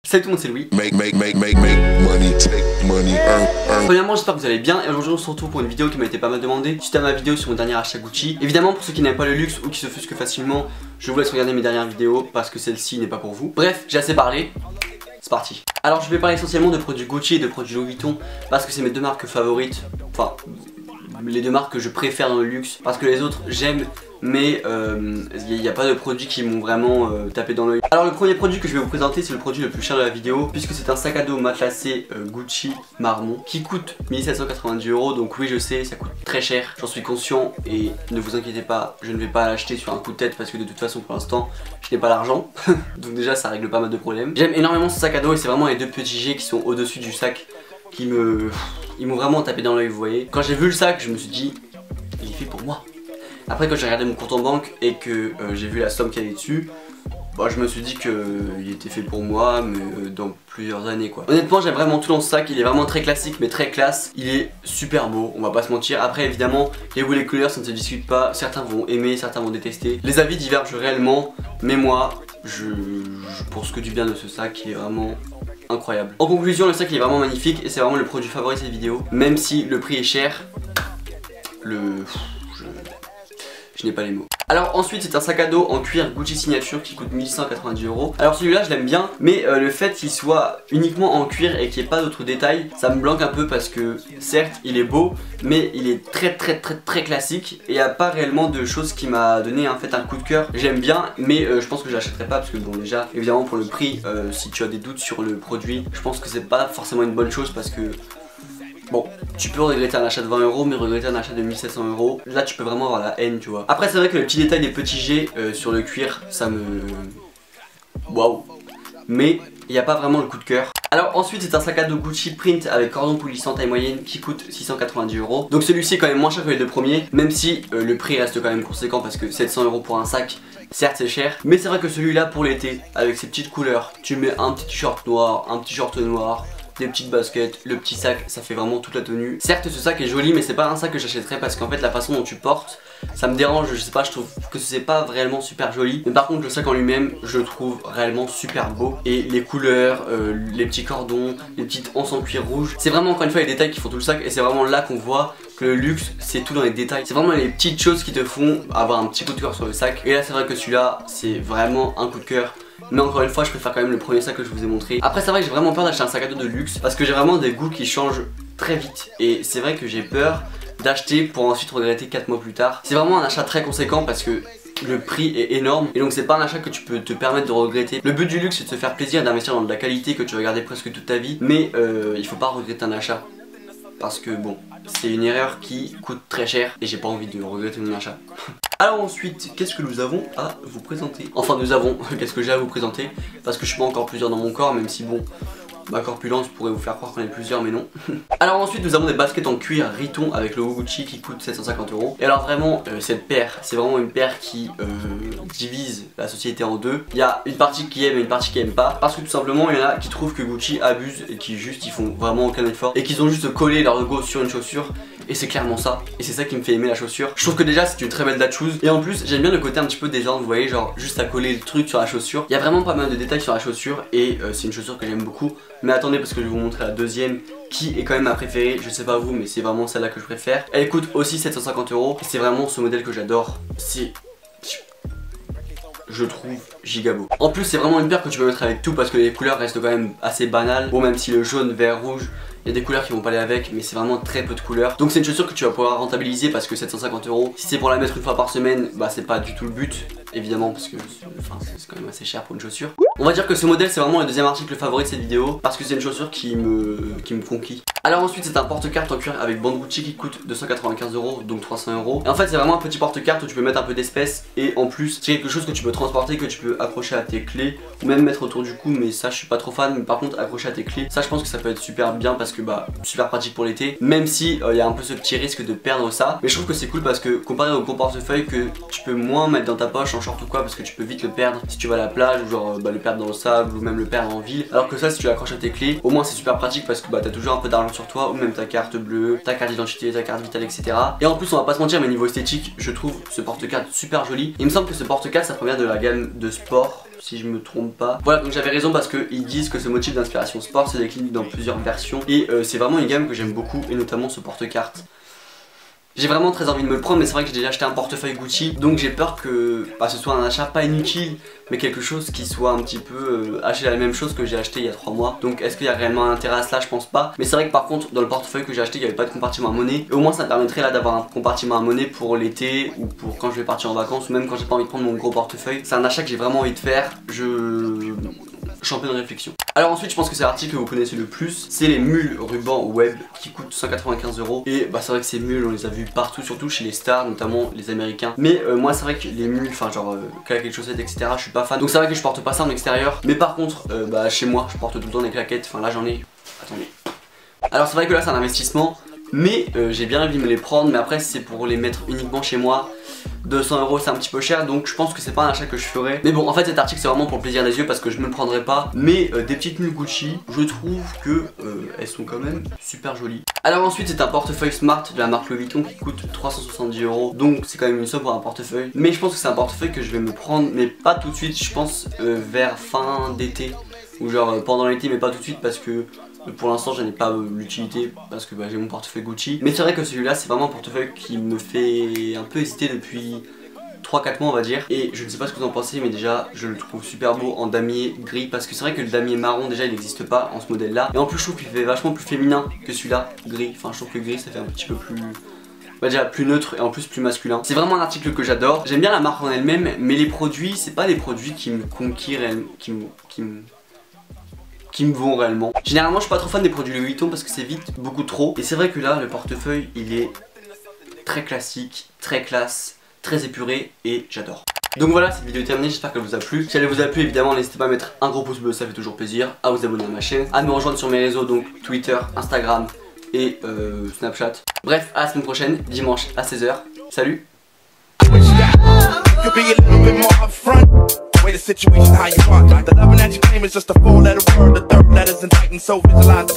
Salut tout le monde, c'est Louis. Premièrement, j'espère que vous allez bien et aujourd'hui on se retrouve pour une vidéo qui m'a été pas mal demandée suite à ma vidéo sur mon dernier achat Gucci. Évidemment, pour ceux qui n'aiment pas le luxe ou qui s'offusquent facilement, je vous laisse regarder mes dernières vidéos parce que celle-ci n'est pas pour vous. Bref, j'ai assez parlé, c'est parti. Alors je vais parler essentiellement de produits Gucci et de produits Louis Vuitton parce que c'est mes deux marques favorites, enfin les deux marques que je préfère dans le luxe, parce que les autres j'aime, mais il n'y a pas de produits qui m'ont vraiment tapé dans l'œil. Alors le premier produit que je vais vous présenter, c'est le produit le plus cher de la vidéo, puisque c'est un sac à dos matelassé Gucci Marmont qui coûte 1790 €. Donc oui, je sais, ça coûte très cher, j'en suis conscient, et ne vous inquiétez pas, je ne vais pas l'acheter sur un coup de tête parce que de toute façon pour l'instant je n'ai pas l'argent. Donc déjà ça règle pas mal de problèmes. J'aime énormément ce sac à dos et c'est vraiment les deux petits G qui sont au-dessus du sac qui m'ont vraiment tapé dans l'œil, vous voyez. Quand j'ai vu le sac, je me suis dit, il est fait pour moi. Après, quand j'ai regardé mon compte en banque et que j'ai vu la somme qu'il y avait dessus, bah, je me suis dit qu'il était fait pour moi, mais dans plusieurs années quoi. Honnêtement, j'aime vraiment tout dans ce sac, il est vraiment très classique mais très classe. Il est super beau, on va pas se mentir. Après évidemment, les goûts et les couleurs, ça ne se discute pas. Certains vont aimer, certains vont détester. Les avis divergent réellement, mais moi, je pense que du bien de ce sac, il est vraiment incroyable. En conclusion, le sac il est vraiment magnifique et c'est vraiment le produit favori de cette vidéo. Même si le prix est cher, je n'ai pas les mots. Alors ensuite c'est un sac à dos en cuir Gucci Signature qui coûte 1190 €. Alors celui-là je l'aime bien, mais le fait qu'il soit uniquement en cuir et qu'il n'y ait pas d'autres détails, ça me blanque un peu parce que certes il est beau, mais il est très classique et il n'y a pas réellement de choses qui m'a donné en fait un coup de cœur. J'aime bien, mais je pense que je l'achèterai pas parce que bon déjà évidemment pour le prix, si tu as des doutes sur le produit, je pense que c'est pas forcément une bonne chose parce que bon, tu peux regretter un achat de 20 €, mais regretter un achat de 1700 €, là tu peux vraiment avoir la haine, tu vois. Après c'est vrai que le petit détail des petits G sur le cuir, ça me... waouh. Mais il n'y a pas vraiment le coup de cœur. Alors ensuite c'est un sac à dos Gucci print avec cordon coulissant taille moyenne qui coûte 690 €. Donc celui-ci est quand même moins cher que les deux premiers, même si le prix reste quand même conséquent parce que 700 € pour un sac, certes c'est cher, mais c'est vrai que celui-là pour l'été, avec ses petites couleurs, tu mets un petit t-shirt noir, un petit short noir, des petites baskets, le petit sac, ça fait vraiment toute la tenue. Certes ce sac est joli, mais c'est pas un sac que j'achèterais parce qu'en fait la façon dont tu portes, ça me dérange, je sais pas, je trouve que c'est pas vraiment super joli. Mais par contre le sac en lui-même, je le trouve réellement super beau. Et les couleurs, les petits cordons, les petites anses en cuir rouge, c'est vraiment encore une fois les détails qui font tout le sac. Et c'est vraiment là qu'on voit que le luxe c'est tout dans les détails. C'est vraiment les petites choses qui te font avoir un petit coup de cœur sur le sac. Et là c'est vrai que celui-là c'est vraiment un coup de cœur. Mais encore une fois je préfère quand même le premier sac que je vous ai montré. Après c'est vrai que j'ai vraiment peur d'acheter un sac à dos de luxe parce que j'ai vraiment des goûts qui changent très vite. Et c'est vrai que j'ai peur d'acheter pour ensuite regretter 4 mois plus tard. C'est vraiment un achat très conséquent parce que le prix est énorme et donc c'est pas un achat que tu peux te permettre de regretter. Le but du luxe c'est de se faire plaisir, d'investir dans de la qualité que tu vas garder presque toute ta vie. Mais il faut pas regretter un achat parce que bon, c'est une erreur qui coûte très cher et j'ai pas envie de regretter mon achat. Alors ensuite, qu'est-ce que nous avons à vous présenter? Enfin nous avons, qu'est-ce que j'ai à vous présenter? Parce que je suis pas encore plusieurs dans mon corps, même si bon, ma corpulence pourrait vous faire croire qu'on est plusieurs, mais non. Alors ensuite nous avons des baskets en cuir Riton avec le logo Gucci qui coûte 750 €. Et alors vraiment cette paire, c'est vraiment une paire qui divise la société en deux. Il y a une partie qui aime et une partie qui aime pas. Parce que tout simplement il y en a qui trouvent que Gucci abuse et qui juste ils font vraiment aucun effort. Et qu'ils ont juste collé leur logo sur une chaussure. Et c'est clairement ça, et c'est ça qui me fait aimer la chaussure. Je trouve que déjà c'est une très belle date shoes. Et en plus j'aime bien le côté un petit peu désordre, vous voyez, genre juste à coller le truc sur la chaussure. Il y a vraiment pas mal de détails sur la chaussure et c'est une chaussure que j'aime beaucoup. Mais attendez parce que je vais vous montrer la deuxième qui est quand même ma préférée. Je sais pas vous, mais c'est vraiment celle-là que je préfère. Elle coûte aussi 750 €. Et c'est vraiment ce modèle que j'adore. C'est... je trouve giga beau. En plus c'est vraiment une paire que tu peux mettre avec tout parce que les couleurs restent quand même assez banales. Bon, même si le jaune, vert, rouge, il y a des couleurs qui vont pas aller avec, mais c'est vraiment très peu de couleurs. Donc c'est une chaussure que tu vas pouvoir rentabiliser parce que 750 €, si c'est pour la mettre une fois par semaine, bah c'est pas du tout le but, évidemment, parce que c'est quand même assez cher pour une chaussure. On va dire que ce modèle c'est vraiment le deuxième article favori de cette vidéo parce que c'est une chaussure qui me conquit. Alors ensuite c'est un porte-carte en cuir avec bande Gucci qui coûte 295 €, donc 300 €. Et en fait c'est vraiment un petit porte-carte où tu peux mettre un peu d'espèces et en plus c'est quelque chose que tu peux transporter, que tu peux accrocher à tes clés ou même mettre autour du cou, mais ça je suis pas trop fan. Mais par contre accrocher à tes clés, ça je pense que ça peut être super bien parce que bah super pratique pour l'été, même si il y a un peu ce petit risque de perdre ça. Mais je trouve que c'est cool parce que comparé au gros portefeuille que tu peux moins mettre dans ta poche en short ou quoi, parce que tu peux vite le perdre si tu vas à la plage ou genre le perdre dans le sable ou même le perdre en ville. Alors que ça, si tu l'accroches à tes clés, au moins c'est super pratique parce que bah t'as toujours un peu d'argent sur toi, ou même ta carte bleue, ta carte d'identité, ta carte vitale, etc. Et en plus on va pas se mentir, mais niveau esthétique, je trouve ce porte-carte super joli. Il me semble que ce porte-carte ça provient de la gamme de sport, si je me trompe pas. Voilà, donc j'avais raison parce qu'ils disent que ce motif d'inspiration sport se décline dans plusieurs versions. Et c'est vraiment une gamme que j'aime beaucoup, et notamment ce porte-carte. J'ai vraiment très envie de me le prendre, mais c'est vrai que j'ai déjà acheté un portefeuille Gucci, donc j'ai peur que ce soit un achat pas inutile, mais quelque chose qui soit un petit peu acheter la même chose que j'ai acheté il y a 3 mois. Donc est-ce qu'il y a réellement un intérêt à cela? Je pense pas. Mais c'est vrai que par contre dans le portefeuille que j'ai acheté il n'y avait pas de compartiment à monnaie, et au moins ça me permettrait là d'avoir un compartiment à monnaie pour l'été ou pour quand je vais partir en vacances, ou même quand j'ai pas envie de prendre mon gros portefeuille. C'est un achat que j'ai vraiment envie de faire. Je suis en pleine réflexion. Alors ensuite je pense que c'est l'article que vous connaissez le plus, c'est les mules ruban web qui coûtent 195 €. Et bah c'est vrai que ces mules on les a vus partout, surtout chez les stars, notamment les américains. Mais moi c'est vrai que les mules, enfin genre claquettes, chaussettes, etc. je suis pas fan. Donc c'est vrai que je porte pas ça en extérieur. Mais par contre bah chez moi je porte tout le temps des claquettes. Enfin là j'en ai. Attendez. Alors c'est vrai que là c'est un investissement, mais j'ai bien envie de me les prendre. Mais après c'est pour les mettre uniquement chez moi. 200 € c'est un petit peu cher, donc je pense que c'est pas un achat que je ferai. Mais bon, en fait cet article c'est vraiment pour le plaisir des yeux parce que je me le prendrai pas. Mais des petites mules Gucci, je trouve que elles sont quand même super jolies. Alors ensuite c'est un portefeuille Smart de la marque Louis Vuitton qui coûte 370 €. Donc c'est quand même une somme pour un portefeuille. Mais je pense que c'est un portefeuille que je vais me prendre, mais pas tout de suite. Je pense vers fin d'été, ou genre pendant l'été, mais pas tout de suite parce que pour l'instant j'en ai pas l'utilité parce que j'ai mon portefeuille Gucci. Mais c'est vrai que celui-là c'est vraiment un portefeuille qui me fait un peu hésiter depuis 3-4 mois on va dire. Et je ne sais pas ce que vous en pensez, mais déjà je le trouve super beau en damier gris, parce que c'est vrai que le damier marron déjà il n'existe pas en ce modèle là. Et en plus je trouve qu'il fait vachement plus féminin que celui-là gris. Enfin je trouve que gris ça fait un petit peu plus... déjà plus neutre et en plus plus masculin. C'est vraiment un article que j'adore. J'aime bien la marque en elle-même, mais les produits c'est pas des produits qui me conquirent, qui me vont réellement. Généralement je suis pas trop fan des produits Louis Vuitton parce que c'est vite beaucoup trop. Et c'est vrai que là le portefeuille il est très classique, très classe, très épuré et j'adore. Donc voilà, cette vidéo est terminée, j'espère qu'elle vous a plu. Si elle vous a plu évidemment n'hésitez pas à mettre un gros pouce bleu, ça fait toujours plaisir. À vous abonner à ma chaîne, à me rejoindre sur mes réseaux, donc Twitter, Instagram et Snapchat. Bref, à la semaine prochaine, dimanche à 16 h. Salut. The situation how you want. The loving that you claim is just a 4-letter word. The third letter's indicting, so visualize.